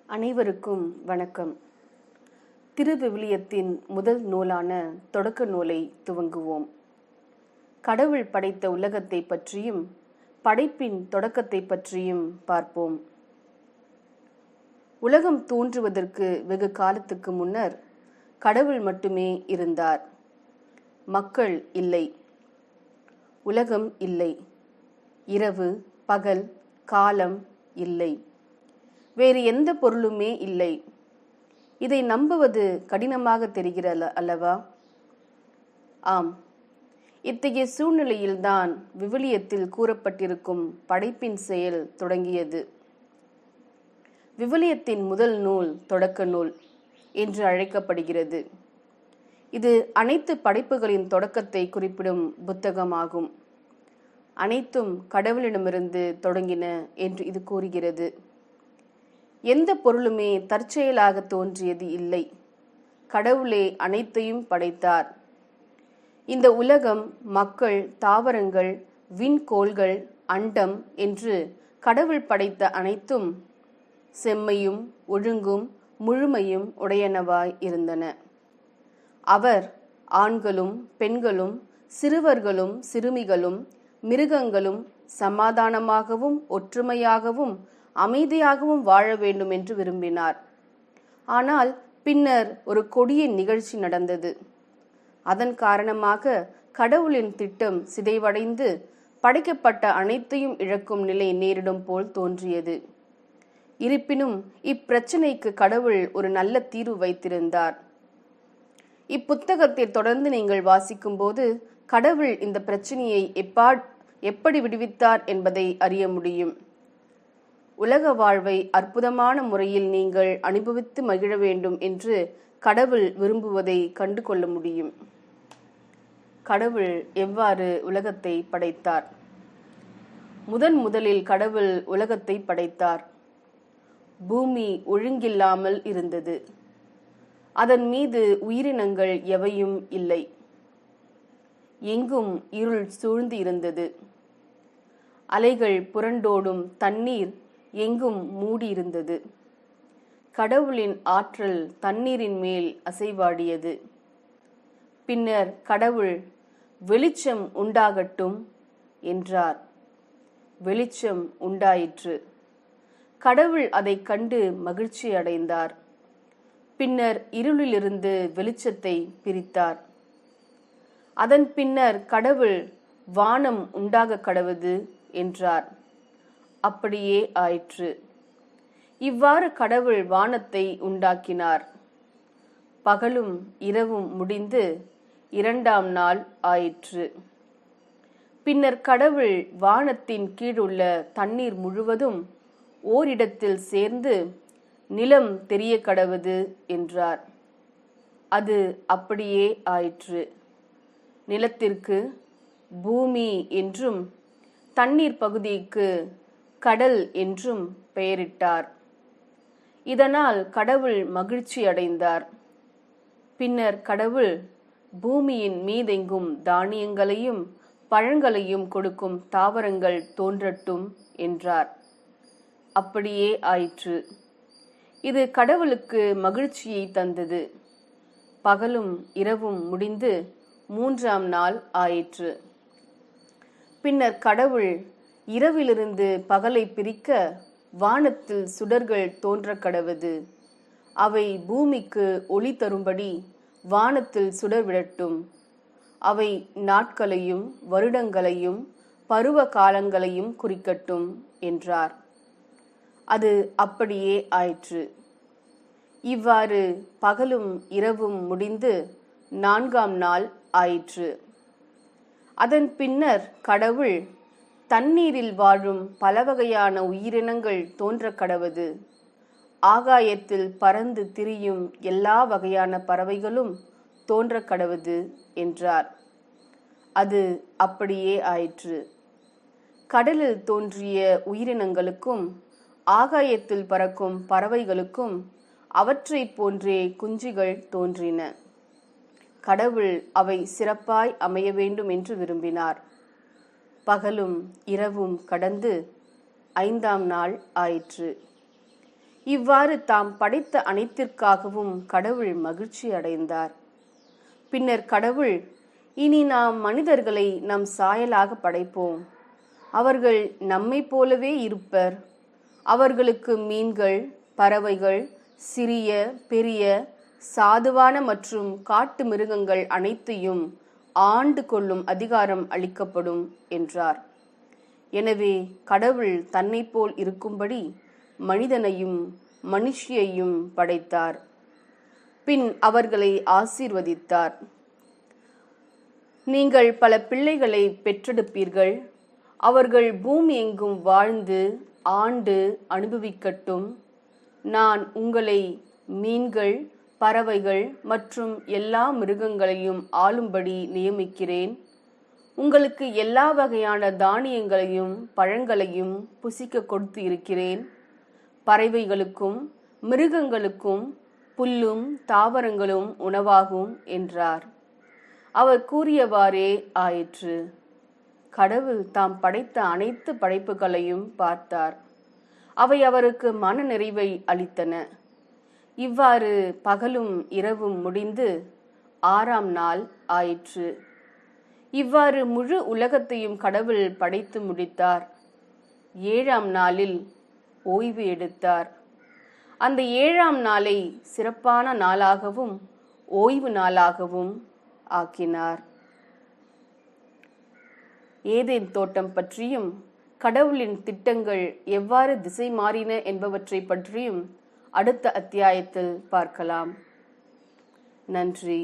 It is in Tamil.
அனைவருக்கும் வணக்கம். திருவிவிலியத்தின் முதல் நூலான தொடக்க நூலை துவங்குவோம். கடவுள் படைத்த உலகத்தை பற்றியும் படைப்பின் தொடக்கத்தை பற்றியும் பார்ப்போம். உலகம் தோன்றுவதற்கு வெகு காலத்துக்கு முன்னர் கடவுள் மட்டுமே இருந்தார். மக்கள் இல்லை, உலகம் இல்லை, இரவு பகல் காலம் இல்லை, வேறு எந்த பொருளுமே இல்லை. இதை நம்புவது கடினமாக தெரிகிறது அல்லவா? ஆம், இத்தகைய சூழ்நிலையில்தான் விவிலியத்தில் கூறப்பட்டிருக்கும் படைப்பின் செயல் தொடங்கியது. விவிலியத்தின் முதல் நூல் தொடக்க நூல் என்று அழைக்கப்படுகிறது. இது அனைத்து படைப்புகளின் தொடக்கத்தை குறிப்பிடும் புத்தகமாகும். அனைத்தும் கடவுளிடமிருந்து தொடங்கின என்று இது கூறுகிறது. எந்த பொருளுமே தற்செயலாக தோன்றியது இல்லை. கடவுளே அனைத்தையும் படைத்தார். இந்த உலகம், மக்கள், தாவரங்கள், விண்கோள்கள், அண்டம் என்று கடவுள் படைத்த அனைத்தும் செம்மையும் ஒழுங்கும் முழுமையும் உடையனவாய் இருந்தன. அவர் ஆண்களும் பெண்களும் சிறுவர்களும் சிறுமிகளும் மிருகங்களும் சமாதானமாகவும் ஒற்றுமையாகவும் அமைதியாகவும் வாழ வேண்டும் என்று விரும்பினார். ஆனால் பின்னர் ஒரு கொடிய நிகழ்ச்சி நடந்தது. அதன் காரணமாக கடவுளின் திட்டம் சிதைவடைந்து படைக்கப்பட்ட அனைத்தையும் இழக்கும் நிலை நேரிடும் போல் தோன்றியது. இருப்பினும் இப்பிரச்சனைக்கு கடவுள் ஒரு நல்ல தீர்வு வைத்திருந்தார். இப்புத்தகத்தை தொடர்ந்து நீங்கள் வாசிக்கும் போது கடவுள் இந்த பிரச்சனையை எப்படி விடுவித்தார் என்பதை அறிய முடியும். உலக வாழ்வை அற்புதமான முறையில் நீங்கள் அனுபவித்து மகிழ வேண்டும் என்று கடவுள் விரும்புவதை கண்டு கொள்ள முடியும். கடவுள் எவ்வாறு உலகத்தை படைத்தார்? முதலில் கடவுள் உலகத்தை படைத்தார். பூமி ஒழுங்கில்லாமல் இருந்தது. அதன் மீது உயிரினங்கள் எவையும் இல்லை. எங்கும் இருள் சூழ்ந்து இருந்தது. அலைகள் புரண்டோடும் தண்ணீர் எங்கும் மூடியிருந்தது. கடவுளின் ஆற்றல் தண்ணீரின் மேல் அசைவாடியது. பின்னர் கடவுள் வெளிச்சம் உண்டாகட்டும் என்றார். வெளிச்சம் உண்டாயிற்று. கடவுள் அதை கண்டு மகிழ்ச்சி அடைந்தார். பின்னர் இருளிலிருந்து வெளிச்சத்தை பிரித்தார். அதன் பின்னர் கடவுள் வானம் உண்டாக கடவுது என்றார். அப்படியே ஆயிற்று. இவ்வாறு கடவுள் வானத்தை உண்டாக்கினார். பகலும் இரவும் முடிந்து இரண்டாம் நாள் ஆயிற்று. பின்னர் கடவுள் வானத்தின் கீழுள்ள தண்ணீர் முழுவதும் ஓரிடத்தில் சேர்ந்து நிலம் தெரிய கடவுது என்றார். அது அப்படியே ஆயிற்று. நிலத்திற்கு பூமி என்றும் தண்ணீர் பகுதிக்கு கடல் என்றும் பெயரிட்டார். இதனால் கடவுள் மகிழ்ச்சி அடைந்தார். பின்னர் கடவுள் பூமியின் மீதெங்கும் தானியங்களையும் பழங்களையும் கொடுக்கும் தாவரங்கள் தோன்றட்டும் என்றார். அப்படியே ஆயிற்று. இது கடவுளுக்கு மகிழ்ச்சியை தந்தது. பகலும் இரவும் முடிந்து மூன்றாம் நாள் ஆயிற்று. பின்னர் கடவுள் இரவிலிருந்து பகலை பிரிக்க வானத்தில் சுடர்கள் தோன்ற கடவுது. அவை பூமிக்கு ஒளி தரும்படி வானத்தில் சுடர் விடட்டும். அவை நாட்களையும் வருடங்களையும் பருவ காலங்களையும் குறிக்கட்டும் என்றார். அது அப்படியே ஆயிற்று. இவ்வாறு பகலும் இரவும் முடிந்து நான்காம் நாள் ஆயிற்று. அதன் பின்னர் கடவுள் தண்ணீரில் வாழும் பலவகையான உயிரினங்கள் தோன்ற கடவுது. ஆகாயத்தில் பறந்து திரியும் எல்லா வகையான பறவைகளும் தோன்ற கடவுது என்றார். அது அப்படியே ஆயிற்று. கடலில் தோன்றிய உயிரினங்களுக்கும் ஆகாயத்தில் பறக்கும் பறவைகளுக்கும் அவற்றை போன்றே குஞ்சுகள் தோன்றின. கடவுள் அவை சிறப்பாய் அமைய வேண்டும் என்று விரும்பினார். பகலும் இரவும் கடந்து ஐந்தாம் நாள் ஆயிற்று. இவ்வாறு தாம் படைத்த அனைத்திற்காகவும் கடவுள் மகிழ்ச்சி அடைந்தார். பின்னர் கடவுள், இனி நாம் மனிதர்களை நம் சாயலாக படைப்போம். அவர்கள் நம்மை போலவே இருப்பர். அவர்களுக்கு மீன்கள், பறவைகள், சிறிய பெரிய சாதுவான மற்றும் காட்டு மிருகங்கள் அனைத்தையும் ஆண்டு கொள்ளும் அதிகாரம் அளிக்கப்படும் என்றார். எனவே கடவுள் தன்னை போல் இருக்கும்படி மனிதனையும் மனுஷியையும் படைத்தார். பின் அவர்களை ஆசீர்வதித்தார். நீங்கள் பல பிள்ளைகளை பெற்றெடுப்பீர்கள். அவர்கள் பூமி எங்கும் வாழ்ந்து ஆண்டு அனுபவிக்கட்டும். நான் உங்களை மீன்கள், பறவைகள் மற்றும் எல்லா மிருகங்களையும் ஆளும்படி நியமிக்கிறேன். உங்களுக்கு எல்லா வகையான தானியங்களையும் பழங்களையும் புசிக்க கொடுத்து இருக்கிறேன். பறவைகளுக்கும் மிருகங்களுக்கும் புல்லும் தாவரங்களும் உணவாகும் என்றார். அவர் கூறியவாறே ஆயிற்று. கடவுள் தாம் படைத்த அனைத்து படைப்புகளையும் பார்த்தார். அவை அவருக்கு மன நிறைவை அளித்தன. இவ்வாறு பகலும் இரவும் முடிந்து 6ஆம் நாள் ஆயிற்று. இவ்வாறு முழு உலகத்தையும் கடவுள் படைத்து முடித்தார். 7ஆம் நாளில் ஓய்வு எடுத்தார். அந்த 7ஆம் நாளை சிறப்பான நாளாகவும் ஓய்வு நாளாகவும் ஆக்கினார். ஏதேன் தோட்டம் பற்றியும் கடவுளின் திட்டங்கள் எவ்வாறு திசை மாறின என்பவற்றை பற்றியும் அடுத்த அத்தியாயத்தில் பார்க்கலாம். நன்றி.